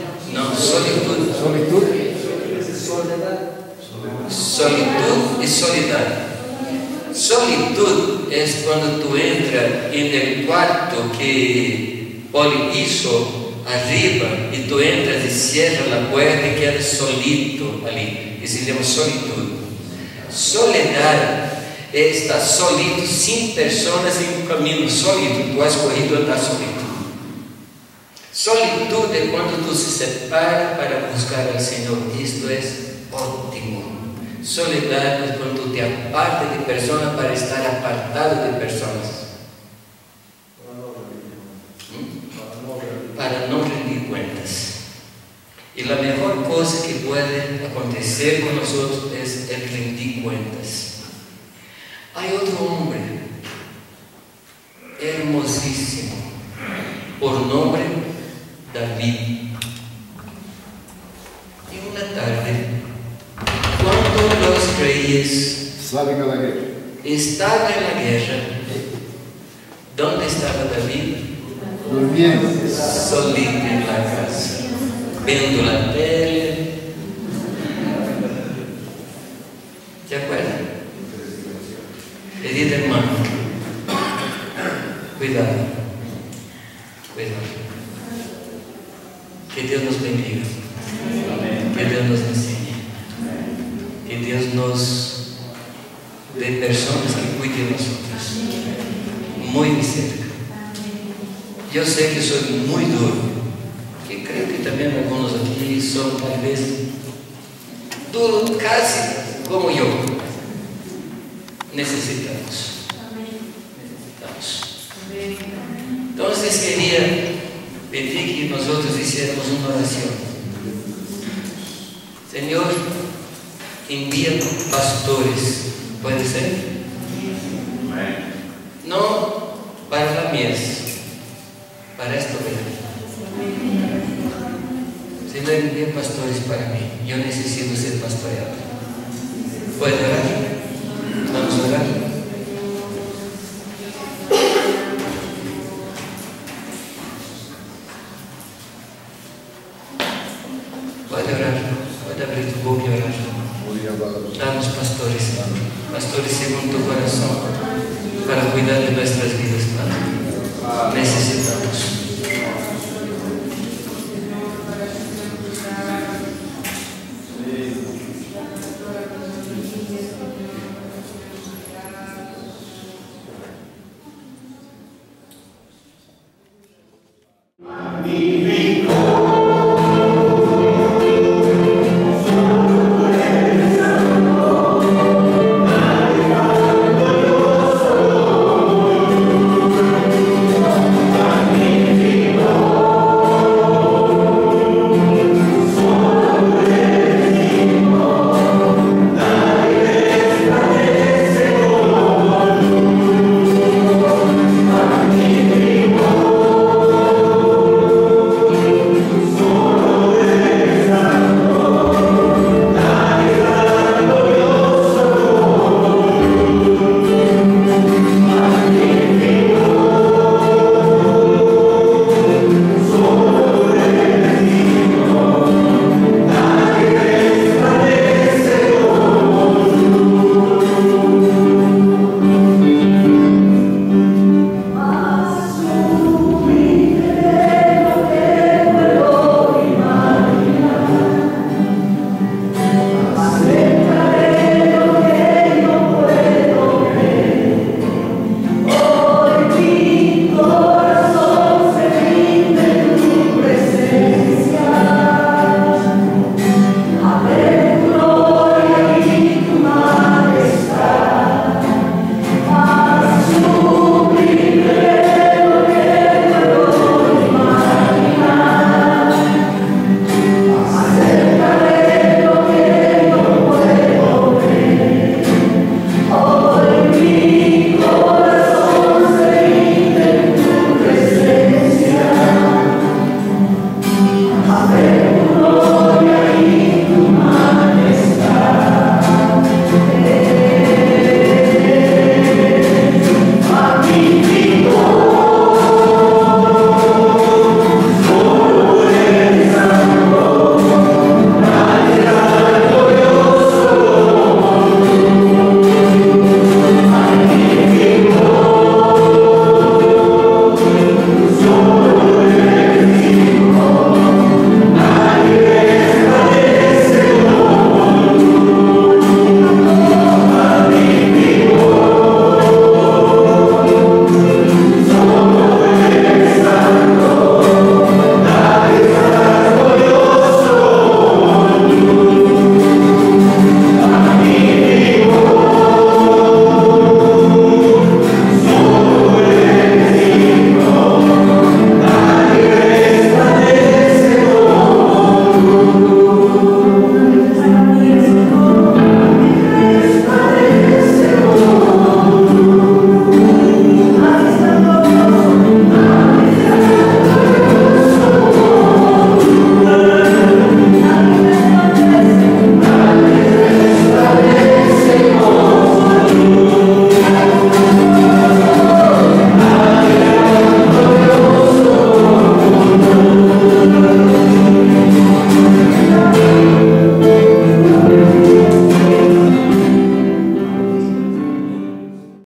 solitud y soledad. Solitud es cuando tú entras en el cuarto que Poli hizo arriba y tú entras y cierras la puerta y quedas solito ali. Y se llama solitud. Soledad está solito, sin personas en un camino, solito. Tú has escogido andar solito. Solitud es cuando tú se separas para buscar al Señor. Esto es óptimo. Soledad es cuando tú te apartas de personas para estar apartado de personas. Para no rendir cuentas. Y la mejor cosa que puede acontecer con nosotros es el rendir cuentas. Hay otro hombre hermosísimo, por nombre David. Y una tarde, cuando los reyes Salen a la guerra. estaban en la guerra, ¿dónde estaba David? Durmiendo. Solito en la casa, viendo la tele. ¿Te acuerdas? Querido hermano, cuidado, que Dios nos bendiga, que Dios nos enseñe, que Dios nos dé personas que cuiden de nosotros, muy de cerca. Yo sé que soy muy duro, que creo que también algunos aquí son tal vez tú casi como yo, necesitamos. Entonces quería pedir que nosotros hiciéramos una oración. Señor, envía pastores, ¿puede ser? No para la mies, para esta vida. Señor, envía pastores para mí. Yo necesito ser pastoreado. ¿Puedo orar? Vamos a orar. Puede orar, puede abrir tu boca y orar. Danos pastores, pastores según tu corazón, para cuidar de nuestras vidas, Padre. Necesitamos.